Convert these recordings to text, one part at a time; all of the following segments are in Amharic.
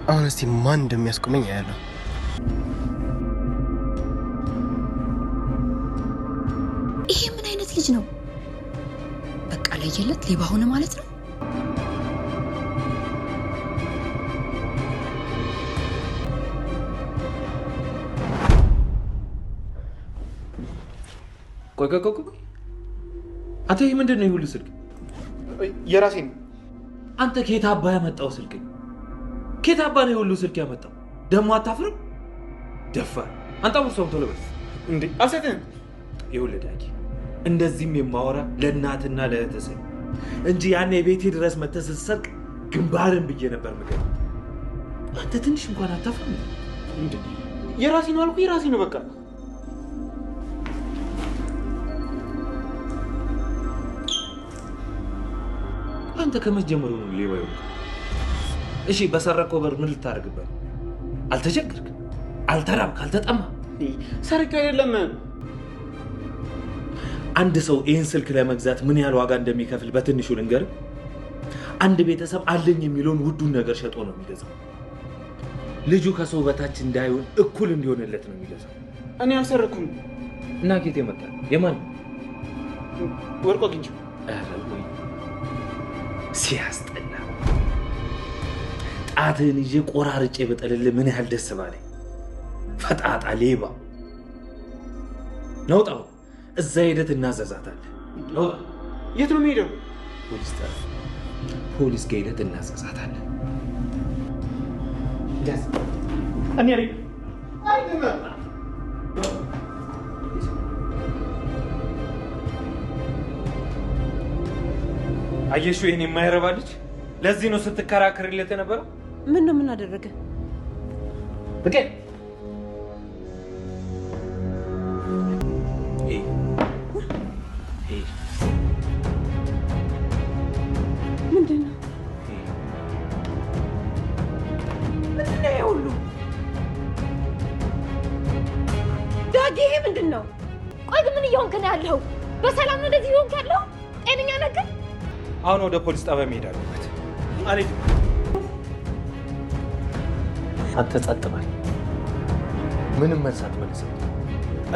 አሁን እስቲ ማን እንደሚያስቆመኝ ያያለሁ። ይሄ ምን አይነት ልጅ ነው? በቃ ለየለት ሌባ ሆነ ማለት ነው። ቆይ አንተ ይሄ ምንድነው? ይሁሉ ስልክ የራሴ ነው። አንተ ከየት አባህ ያመጣው ስልክ? ከየት አባህ ነው ይሁሉ ስልክ ያመጣው? ደሞ አታፍርም? ደፋር አንተ ሙሰው ተለበስ እንዴ አልሰጥህም። ይኸውልህ ዳጊ፣ እንደዚህም የማወራ ለእናትና ለእህትህ እንጂ ያኔ ቤቴ ድረስ መተህ ስትሰርቅ ግንባርን ብዬ ነበር ምገር። አንተ ትንሽ እንኳን አታፍርም እንዴ? የራሴ ነው አልኩ፣ የራሴ ነው በቃ። አንተ ከመጀመሩ ነው ሌባ ይሆንክ? እሺ በሰረቀው በር ምን ልታደርግበት? አልተቸገርክ? አልተራብክ? አልተጠማ? ሰርቅ አይደለም። አንድ ሰው ይህን ስልክ ለመግዛት ምን ያህል ዋጋ እንደሚከፍል በትንሹ ልንገር። አንድ ቤተሰብ አለኝ የሚለውን ውዱን ነገር ሸጦ ነው የሚገዛው። ልጁ ከሰው በታች እንዳይሆን እኩል እንዲሆንለት ነው የሚገዛው። እኔ አልሰረኩም። እና ጌት የመጣ የማን ወርቆ አግኝቼው። ሲያስጠላ። ጣትህን ይዤ ቆራርጬ በጠልልህ ምን ያህል ደስ ባለኝ። ፈጣጣ ሌባ ነውጣው። እዛ ሄደት እናዘዛታለን። የት ነው የምሄደው? ፖሊስ ጋር ሄደት እናዘዛታለን። እኔ አየሽው? ይሄን የማይረባ ልጅ። ለዚህ ነው ስትከራከርለት የነበረው። ምን ነው ምን አደረገ? በቃ ይሄ ምንድነው? ቆይ ግን ምን እየሆንክ ነው ያለው? በሰላም ነው እንደዚህ እየሆንክ ያለው? ጤነኛ ነገር? አሁን ወደ ፖሊስ ጣቢያ መሄድ አለበት። አልሄድም። አንተ ጸጥ በል። ምንም መልስ አትመልስም።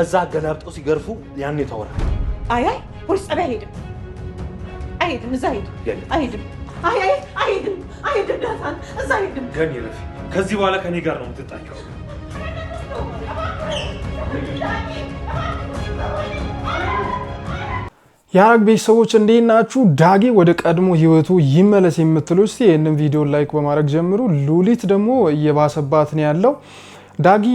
እዛ አገላብጠው ሲገርፉ ያኔ ታወራለህ። አይ ፖሊስ ጣቢያ አይሄድም። እዛ አይሄድም። አይሄድም ዳታን እዛ አይሄድም። ገን ይረፍ። ከዚህ በኋላ ከኔ ጋር ነው የምትጣየው። የሐረግ ቤተሰቦች እንዴት ናችሁ? ዳጊ ወደ ቀድሞ ህይወቱ ይመለስ የምትሉ እስቲ ይህንን ቪዲዮ ላይክ በማድረግ ጀምሩ። ሉሊት ደግሞ እየባሰባት ነው ያለው። ዳጊ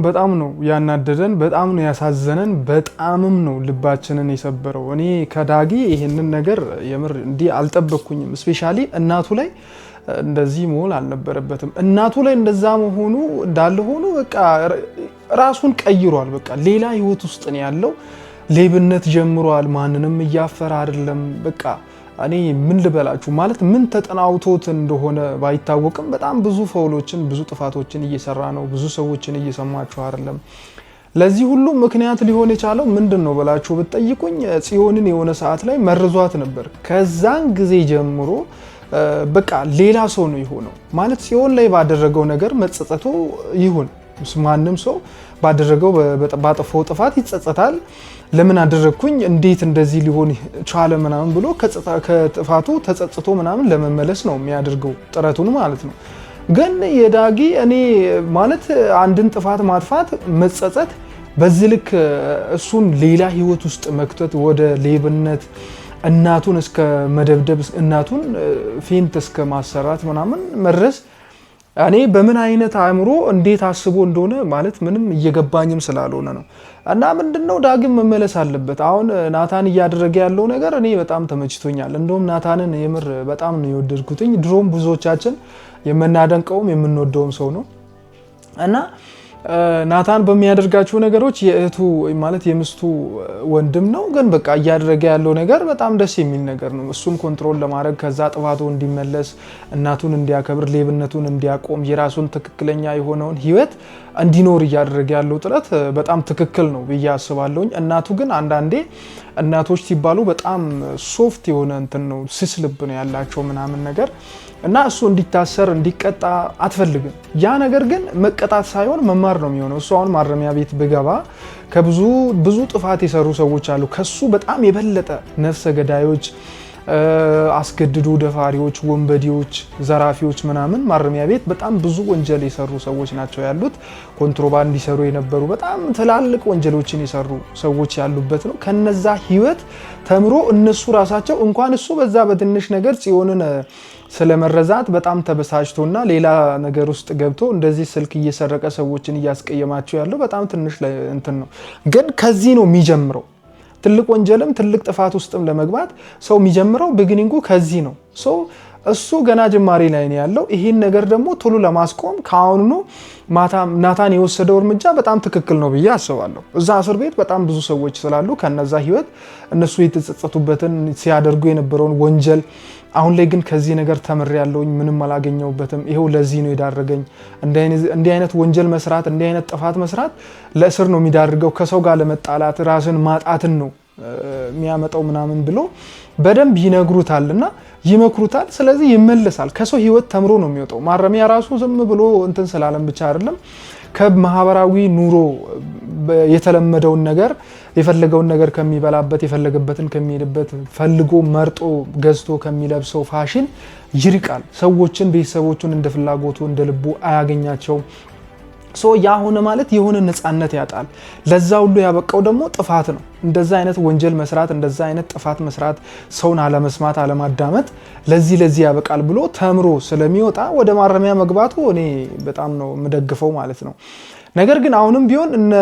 በጣም ነው ያናደደን፣ በጣም ነው ያሳዘነን፣ በጣምም ነው ልባችንን የሰበረው። እኔ ከዳጊ ይህንን ነገር የምር እንዲህ አልጠበቅኩኝም። ስፔሻሊ እናቱ ላይ እንደዚህ መሆን አልነበረበትም። እናቱ ላይ እንደዛ መሆኑ እንዳለ ሆኖ በቃ ራሱን ቀይሯል። በቃ ሌላ ህይወት ውስጥ ነው ያለው። ሌብነት ጀምሯል። ማንንም እያፈረ አይደለም። በቃ እኔ ምን ልበላችሁ ማለት ምን ተጠናውቶት እንደሆነ ባይታወቅም በጣም ብዙ ፈውሎችን ብዙ ጥፋቶችን እየሰራ ነው። ብዙ ሰዎችን እየሰማችሁ አይደለም። ለዚህ ሁሉ ምክንያት ሊሆን የቻለው ምንድነው ብላችሁ ብትጠይቁኝ ጽዮንን የሆነ ሰዓት ላይ መርዟት ነበር። ከዛን ጊዜ ጀምሮ በቃ ሌላ ሰው ነው የሆነው። ማለት ጽዮን ላይ ባደረገው ነገር መጸጸቱ ይሁን ማንም ሰው ባደረገው ባጠፋው ጥፋት ይጸጸታል። ለምን አደረግኩኝ እንዴት እንደዚህ ሊሆን ቻለ ምናምን ብሎ ከጥፋቱ ተጸጽቶ ምናምን ለመመለስ ነው የሚያደርገው ጥረቱን ማለት ነው። ግን የዳጊ እኔ ማለት አንድን ጥፋት ማጥፋት መጸጸት በዚህ ልክ እሱን ሌላ ህይወት ውስጥ መክተት ወደ ሌብነት እናቱን እስከ መደብደብ እናቱን ፌንት እስከ ማሰራት ምናምን መድረስ እኔ በምን አይነት አእምሮ እንዴት አስቦ እንደሆነ ማለት ምንም እየገባኝም ስላልሆነ ነው። እና ምንድነው ዳግም መመለስ አለበት። አሁን ናታን እያደረገ ያለው ነገር እኔ በጣም ተመችቶኛል። እንደውም ናታንን የምር በጣም ነው የወደድኩትኝ። ድሮም ብዙዎቻችን የምናደንቀውም የምንወደውም ሰው ነው እና ናታን በሚያደርጋቸው ነገሮች የእህቱ ማለት የምስቱ ወንድም ነው ግን በቃ እያደረገ ያለው ነገር በጣም ደስ የሚል ነገር ነው እሱን ኮንትሮል ለማድረግ ከዛ ጥፋቱ እንዲመለስ እናቱን እንዲያከብር ሌብነቱን እንዲያቆም የራሱን ትክክለኛ የሆነውን ህይወት እንዲኖር እያደረገ ያለው ጥረት በጣም ትክክል ነው ብዬ አስባለሁኝ እናቱ ግን አንዳንዴ እናቶች ሲባሉ በጣም ሶፍት የሆነ እንትን ነው ስስ ልብ ነው ያላቸው ምናምን ነገር እና እሱ እንዲታሰር እንዲቀጣ አትፈልግም ያ ነገር ግን መቀጣት ሳይሆን መማር ነው የሚሆነው እሱ አሁን ማረሚያ ቤት በገባ ብዙ ጥፋት የሰሩ ሰዎች አሉ ከሱ በጣም የበለጠ ነፍሰ ገዳዮች አስገድዶ ደፋሪዎች ወንበዴዎች ዘራፊዎች ምናምን ማረሚያ ቤት በጣም ብዙ ወንጀል የሰሩ ሰዎች ናቸው ያሉት ኮንትሮባንድ ይሰሩ የነበሩ በጣም ትላልቅ ወንጀሎችን የሰሩ ሰዎች ያሉበት ነው ከነዛ ህይወት ተምሮ እነሱ ራሳቸው እንኳን እሱ በዛ በትንሽ ነገር ጽዮንን ስለመረዛት በጣም ተበሳጭቶና ሌላ ነገር ውስጥ ገብቶ እንደዚህ ስልክ እየሰረቀ ሰዎችን እያስቀየማቸው ያለው በጣም ትንሽ እንትን ነው ግን ከዚህ ነው የሚጀምረው ትልቅ ወንጀልም ትልቅ ጥፋት ውስጥም ለመግባት ሰው የሚጀምረው ቢጊኒንጉ ከዚህ ነው እሱ ገና ጅማሬ ላይ ነው ያለው ይሄን ነገር ደግሞ ቶሎ ለማስቆም ካሁኑ ናታን የወሰደው እርምጃ በጣም ትክክል ነው ብዬ አስባለሁ እዛ እስር ቤት በጣም ብዙ ሰዎች ስላሉ ከነዛ ህይወት እነሱ የተጸጸቱበትን ሲያደርጉ የነበረውን ወንጀል አሁን ላይ ግን ከዚህ ነገር ተምሬ ያለውኝ ምንም አላገኘውበትም ይሄው ለዚህ ነው ይዳረገኝ እንዲህ አይነት ወንጀል መስራት እንዲህ አይነት ጥፋት መስራት ለእስር ነው የሚዳርገው ከሰው ጋር ለመጣላት ራስን ማጣትን ነው የሚያመጣው ምናምን ብሎ በደንብ ይነግሩታልና ይመክሩታል ስለዚህ ይመለሳል ከሰው ህይወት ተምሮ ነው የሚወጣው ማረሚያ ራሱ ዝም ብሎ እንትን ስላለም ብቻ አይደለም ከማህበራዊ ኑሮ የተለመደውን ነገር የፈለገውን ነገር ከሚበላበት የፈለገበትን ከሚሄድበት ፈልጎ መርጦ ገዝቶ ከሚለብሰው ፋሽን ይርቃል ሰዎችን ቤተሰቦቹን እንደ ፍላጎቱ እንደ ልቡ አያገኛቸው ያ ሆነ ማለት የሆነ ነፃነት ያጣል ለዛ ሁሉ ያበቃው ደግሞ ጥፋት ነው እንደዛ አይነት ወንጀል መስራት እንደዛ አይነት ጥፋት መስራት ሰውን አለመስማት አለማዳመጥ ለዚህ ያበቃል ብሎ ተምሮ ስለሚወጣ ወደ ማረሚያ መግባቱ እኔ በጣም ነው መደግፈው ማለት ነው ነገር ግን አሁንም ቢሆን እነ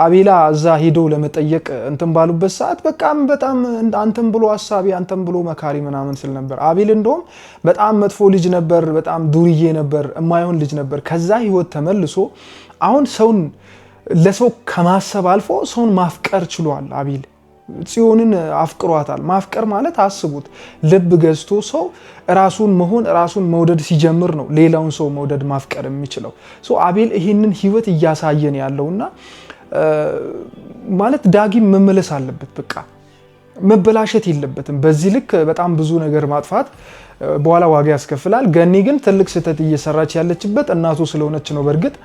አቤላ እዛ ሄዶ ለመጠየቅ እንትን ባሉበት ሰዓት በጣም አንተም ብሎ ሐሳቢ አንተም ብሎ መካሪ ምናምን ስል ነበር አቤል እንደውም በጣም መጥፎ ልጅ ነበር በጣም ዱርዬ ነበር የማይሆን ልጅ ነበር ከዛ ህይወት ተመልሶ አሁን ሰውን ለሰው ከማሰብ አልፎ ሰውን ማፍቀር ችሏል አቤል ጽዮንን አፍቅሯታል ማፍቀር ማለት አስቡት ልብ ገዝቶ ሰው ራሱን መሆን ራሱን መውደድ ሲጀምር ነው ሌላውን ሰው መውደድ ማፍቀር የሚችለው አቤል ይሄንን ህይወት እያሳየን ያለውና ማለት ዳጊም መመለስ አለበት በቃ መበላሸት የለበትም በዚህ ልክ በጣም ብዙ ነገር ማጥፋት በኋላ ዋጋ ያስከፍላል ገኒ ግን ትልቅ ስህተት እየሰራች ያለችበት እናቱ ስለሆነች ነው በርግጥ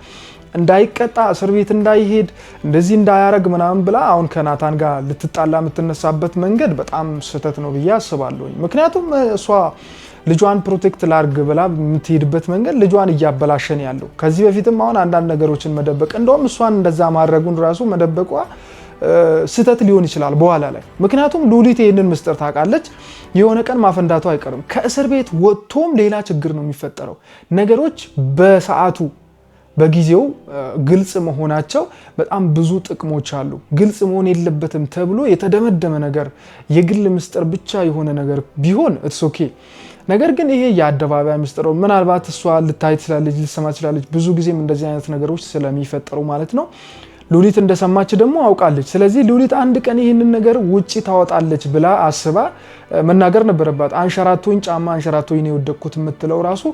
እንዳይቀጣ እስር ቤት እንዳይሄድ እንደዚህ እንዳያረግ ምናምን ብላ አሁን ከናታን ጋር ልትጣላ የምትነሳበት መንገድ በጣም ስህተት ነው ብዬ አስባለሁ ምክንያቱም እሷ ልጇን ፕሮቴክት ላርግ ብላ የምትሄድበት መንገድ ልጇን እያበላሸን ያለው ከዚህ በፊትም አሁን አንዳንድ ነገሮችን መደበቅ እንደውም እሷን እንደዛ ማድረጉን ራሱ መደበቋ ስህተት ሊሆን ይችላል በኋላ ላይ ምክንያቱም ሉሊት ይሄንን ምስጥር ታውቃለች የሆነ ቀን ማፈንዳቱ አይቀርም ከእስር ቤት ወጥቶም ሌላ ችግር ነው የሚፈጠረው ነገሮች በሰዓቱ በጊዜው ግልጽ መሆናቸው በጣም ብዙ ጥቅሞች አሉ ግልጽ መሆን የለበትም ተብሎ የተደመደመ ነገር የግል ምስጥር ብቻ የሆነ ነገር ቢሆን it's okay ነገር ግን ይሄ የአደባባይ ምስጥር ምናልባት እሷ ልታይ ትችላለች ልትሰማ ትችላለች ብዙ ጊዜም እንደዚህ አይነት ነገሮች ስለሚፈጠሩ ማለት ነው ሉሊት እንደሰማች ደግሞ አውቃለች ስለዚህ ሉሊት አንድ ቀን ይሄንን ነገር ውጪ ታወጣለች ብላ አስባ መናገር ነበረባት አንሸራቶኝ ጫማ አንሸራቶኝ ነው የወደኩት የምትለው ራሱ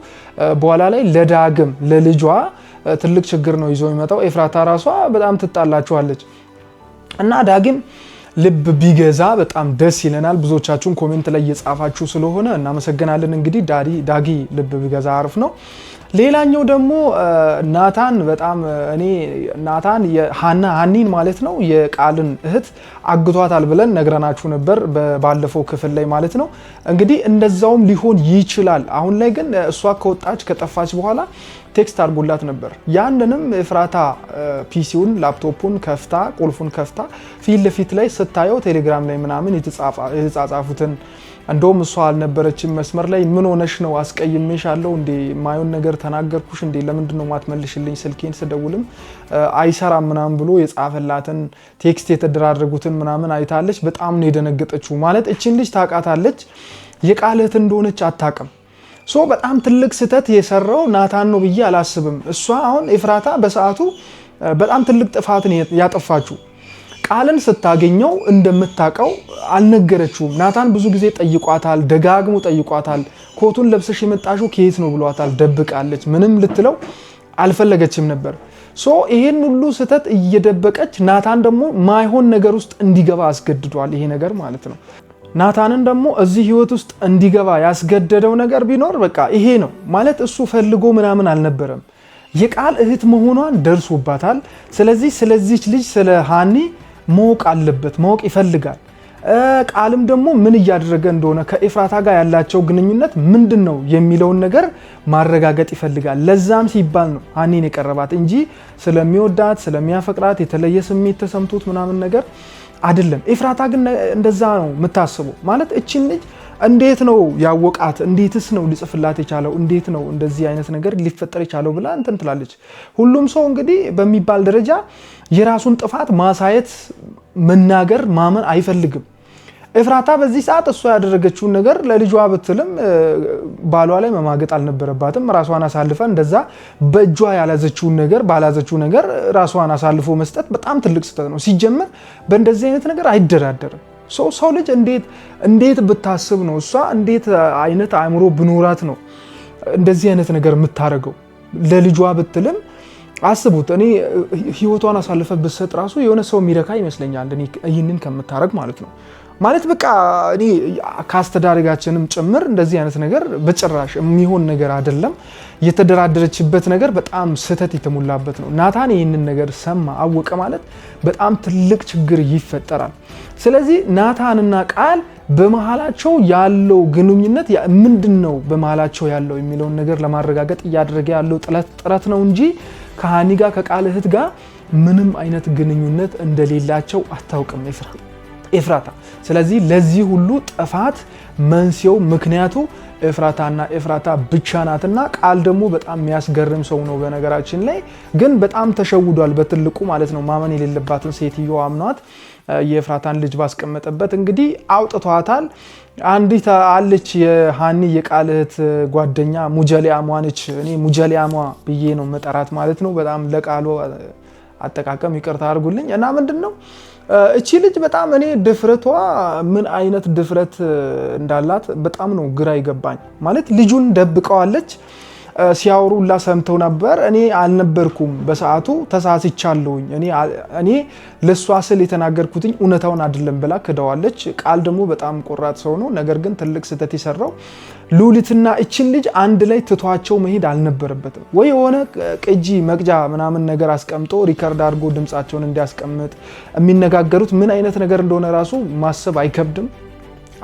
በኋላ ላይ ለዳግም ለልጇ ትልቅ ችግር ነው ይዞ የሚመጣው ኤፍራታ ራሷ በጣም ትጣላችኋለች እና ዳግም ልብ ቢገዛ በጣም ደስ ይለናል ብዙዎቻችሁን ኮሜንት ላይ እየጻፋችሁ ስለሆነ እናመሰግናለን እንግዲህ ዳጊ ልብ ቢገዛ አሪፍ ነው ሌላኛው ደግሞ ናታን በጣም እኔ ናታን ሃኒን ማለት ነው የቃልን እህት አግቷታል ብለን ነግረናችሁ ነበር ባለፈው ክፍል ላይ ማለት ነው እንግዲህ እንደዛውም ሊሆን ይችላል አሁን ላይ ግን እሷ ከወጣች ከጠፋች በኋላ ቴክስት አድርጎላት ነበር ያንንም ፍራታ ፒሲውን ላፕቶፑን ከፍታ ቁልፉን ከፍታ ፊት ለፊት ላይ ስታየው ቴሌግራም ላይ ምናምን የተጻጻፉትን እንደውም እሷ አልነበረችም መስመር ላይ ምን ሆነሽ ነው አስቀይሜሻለሁ እንዴ ማዩን ነገር ተናገርኩሽ እንዴ ለምንድን ነው ማትመልሽልኝ ስልኬን ስደውልም አይሰራም ምናምን ብሎ የጻፈላትን ቴክስት የተደራረጉትን ምናምን አይታለች በጣም ነው የደነገጠችው ማለት እቺን ልጅ ታቃታለች የቃልህት እንደሆነች አታቅም በጣም ትልቅ ስህተት የሰራው ናታን ነው ብዬ አላስብም እሷ አሁን ኤፍራታ በሰዓቱ በጣም ትልቅ ጥፋትን ያጠፋችው። ቃልን ስታገኘው እንደምታቀው አልነገረችውም። ናታን ብዙ ጊዜ ጠይቋታል፣ ደጋግሞ ጠይቋታል። ኮቱን ለብሰሽ የመጣሽው ከየት ነው ብሏታል። ደብቃለች። ምንም ልትለው አልፈለገችም ነበር። ይሄን ሁሉ ስህተት እየደበቀች ናታን ደግሞ ማይሆን ነገር ውስጥ እንዲገባ አስገድዷል። ይሄ ነገር ማለት ነው። ናታንን ደግሞ እዚህ ህይወት ውስጥ እንዲገባ ያስገደደው ነገር ቢኖር በቃ ይሄ ነው ማለት እሱ ፈልጎ ምናምን አልነበረም። የቃል እህት መሆኗን ደርሶባታል። ስለዚህች ልጅ ስለ ሃኒ ማወቅ አለበት፣ ማወቅ ይፈልጋል። ቃልም ደግሞ ምን እያደረገ እንደሆነ ከኤፍራታ ጋር ያላቸው ግንኙነት ምንድነው የሚለውን ነገር ማረጋገጥ ይፈልጋል። ለዛም ሲባል ነው ሃኒን የቀረባት እንጂ ስለሚወዳት ስለሚያፈቅራት የተለየ ስሜት ተሰምቶት ምናምን ነገር አይደለም። ኤፍራታ ግን እንደዛ ነው የምታስበው። ማለት እቺን ልጅ እንዴት ነው ያወቃት? እንዴትስ ነው ሊጽፍላት የቻለው? እንዴት ነው እንደዚህ አይነት ነገር ሊፈጠር የቻለው ብላ እንትን ትላለች። ሁሉም ሰው እንግዲህ በሚባል ደረጃ የራሱን ጥፋት ማሳየት፣ መናገር፣ ማመን አይፈልግም። ኤፍራታ በዚህ ሰዓት እሷ ያደረገችውን ነገር ለልጇ ብትልም ባሏ ላይ መማገጥ አልነበረባትም። ራሷን አሳልፈ እንደዛ በእጇ ያላዘችውን ነገር ባላዘችው ነገር ራሷን አሳልፎ መስጠት በጣም ትልቅ ስህተት ነው። ሲጀመር በእንደዚህ አይነት ነገር አይደራደርም። ሰው ልጅ እንዴት ብታስብ ነው እሷ እንዴት አይነት አእምሮ ብኖራት ነው እንደዚህ አይነት ነገር የምታረገው? ለልጇ ብትልም አስቡት። እኔ ህይወቷን አሳልፈ ብትሰጥ ራሱ የሆነ ሰው የሚረካ ይመስለኛል። እኔ ይህንን ከምታረግ ማለት ነው። ማለት በቃ እኔ ካስተዳደጋችንም ጭምር እንደዚህ አይነት ነገር በጭራሽ የሚሆን ነገር አይደለም። የተደራደረችበት ነገር በጣም ስህተት የተሞላበት ነው። ናታን ይህንን ነገር ሰማ አወቀ ማለት በጣም ትልቅ ችግር ይፈጠራል። ስለዚህ ናታንና ቃል በመሃላቸው ያለው ግንኙነት ምንድነው በመሃላቸው ያለው የሚለውን ነገር ለማረጋገጥ እያደረገ ያለው ጥረት ነው እንጂ ከሃኒ ጋር ከቃል እህት ጋር ምንም አይነት ግንኙነት እንደሌላቸው አታውቅም ኤፍራታ። ስለዚህ ለዚህ ሁሉ ጥፋት መንስኤው ምክንያቱ ኤፍራታና ኤፍራታ ብቻ ናትና ቃል ደግሞ በጣም የሚያስገርም ሰው ነው። በነገራችን ላይ ግን በጣም ተሸውዷል በትልቁ ማለት ነው። ማመን የሌለባትን ሴትዮ አምኗት የኤፍራታን ልጅ ባስቀመጠበት እንግዲህ አውጥቷታል። አንዲት አለች የሃኒ የቃል እህት ጓደኛ ሙጀሊያሟ ነች። እኔ ሙጀሊያሟ ብዬ ነው መጠራት ማለት ነው። በጣም ለቃሉ አጠቃቀም ይቅርታ አድርጉልኝ። እና ምንድነው እቺ ልጅ በጣም እኔ ድፍረቷ ምን አይነት ድፍረት እንዳላት በጣም ነው ግራ ይገባኝ። ማለት ልጁን ደብቀዋለች። ሲያወሩላ ሰምተው ነበር። እኔ አልነበርኩም በሰዓቱ ተሳስቻለሁኝ። እኔ ለሷ ስል የተናገርኩትኝ እውነታውን አይደለም ብላ ክደዋለች። ቃል ደግሞ በጣም ቆራጥ ሰው ነው። ነገር ግን ትልቅ ስህተት የሰራው ሉሊትና እቺን ልጅ አንድ ላይ ትቷቸው መሄድ አልነበረበትም። ወይ የሆነ ቅጂ መቅጃ ምናምን ነገር አስቀምጦ ሪከርድ አድርጎ ድምጻቸውን እንዲያስቀምጥ የሚነጋገሩት ምን አይነት ነገር እንደሆነ ራሱ ማሰብ አይከብድም።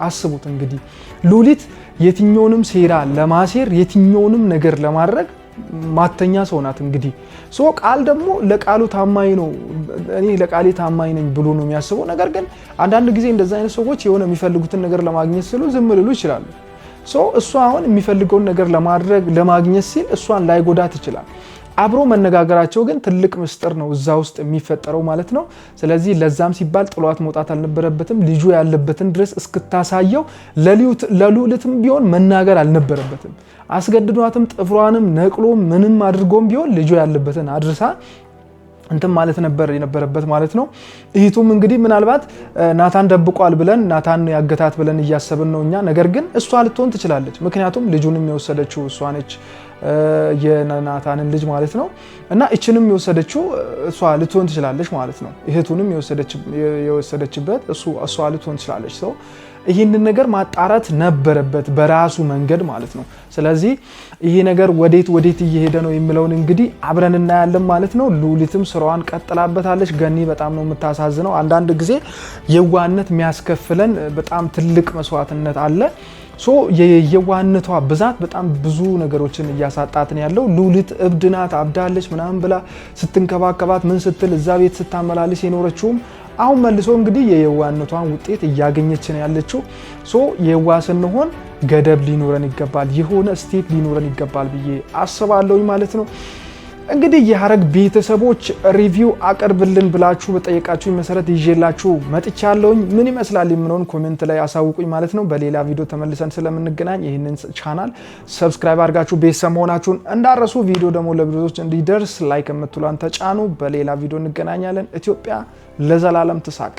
አስቡት እንግዲህ ሉሊት የትኛውንም ሴራ ለማሴር የትኛውንም ነገር ለማድረግ ማተኛ ሰው ናት። እንግዲህ ቃል ደግሞ ለቃሉ ታማኝ ነው። እኔ ለቃሌ ታማኝ ነኝ ብሎ ነው የሚያስበው። ነገር ግን አንዳንድ ጊዜ እንደዛ አይነት ሰዎች የሆነ የሚፈልጉትን ነገር ለማግኘት ሲሉ ዝም ሊሉ ይችላሉ። እሷ አሁን የሚፈልገውን ነገር ለማግኘት ሲል እሷን ላይጎዳት ይችላል። አብሮ መነጋገራቸው ግን ትልቅ ምስጢር ነው እዛ ውስጥ የሚፈጠረው ማለት ነው። ስለዚህ ለዛም ሲባል ጥሏት መውጣት አልነበረበትም። ልጁ ያለበትን ድረስ እስክታሳየው ለሉሊትም ቢሆን መናገር አልነበረበትም። አስገድዷትም ጥፍሯንም ነቅሎ ምንም አድርጎም ቢሆን ልጁ ያለበትን አድርሳ እንትን ማለት ነበር የነበረበት ማለት ነው። እህቱም እንግዲህ ምናልባት ናታን ደብቋል ብለን ናታን ያገታት ብለን እያሰብን ነው እኛ። ነገር ግን እሷ ልትሆን ትችላለች። ምክንያቱም ልጁንም የወሰደችው እሷ ነች፣ የናታንን ልጅ ማለት ነው። እና እችንም የወሰደችው እሷ ልትሆን ትችላለች ማለት ነው። እህቱንም የወሰደችበት እሷ ልትሆን ትችላለች። ሰው ይህንን ነገር ማጣራት ነበረበት በራሱ መንገድ ማለት ነው። ስለዚህ ይሄ ነገር ወዴት እየሄደ ነው የሚለውን እንግዲህ አብረን እናያለን ማለት ነው። ሉሊትም ስራዋን ቀጥላበታለች። ገኒ በጣም ነው የምታሳዝነው። አንዳንድ ጊዜ የዋህነት የሚያስከፍለን በጣም ትልቅ መስዋዕትነት አለ። የዋህነቷ ብዛት በጣም ብዙ ነገሮችን እያሳጣት ነው ያለው። ሉሊት እብድ ናት፣ አብዳለች ምናምን ብላ ስትንከባከባት ምን ስትል እዛ ቤት ስታመላልስ የኖረችውም አሁን መልሶ እንግዲህ የዋህነቷን ውጤት እያገኘች ነው ያለችው። የዋህ ስንሆን ገደብ ሊኖረን ይገባል፣ የሆነ ስቴፕ ሊኖረን ይገባል ብዬ አስባለሁኝ ማለት ነው። እንግዲህ የሐረግ ቤተሰቦች ሪቪው አቀርብልን ብላችሁ በጠየቃችሁኝ መሰረት ይዤላችሁ መጥቻለሁኝ። ምን ይመስላል የምነውን ኮሜንት ላይ አሳውቁኝ ማለት ነው። በሌላ ቪዲዮ ተመልሰን ስለምንገናኝ ይህንን ቻናል ሰብስክራይብ አድርጋችሁ ቤተሰብ መሆናችሁን እንዳረሱ። ቪዲዮ ደግሞ ለብዙዎች እንዲደርስ ላይክ የምትሏን ተጫኑ። በሌላ ቪዲዮ እንገናኛለን። ኢትዮጵያ ለዘላለም ትሳቅ።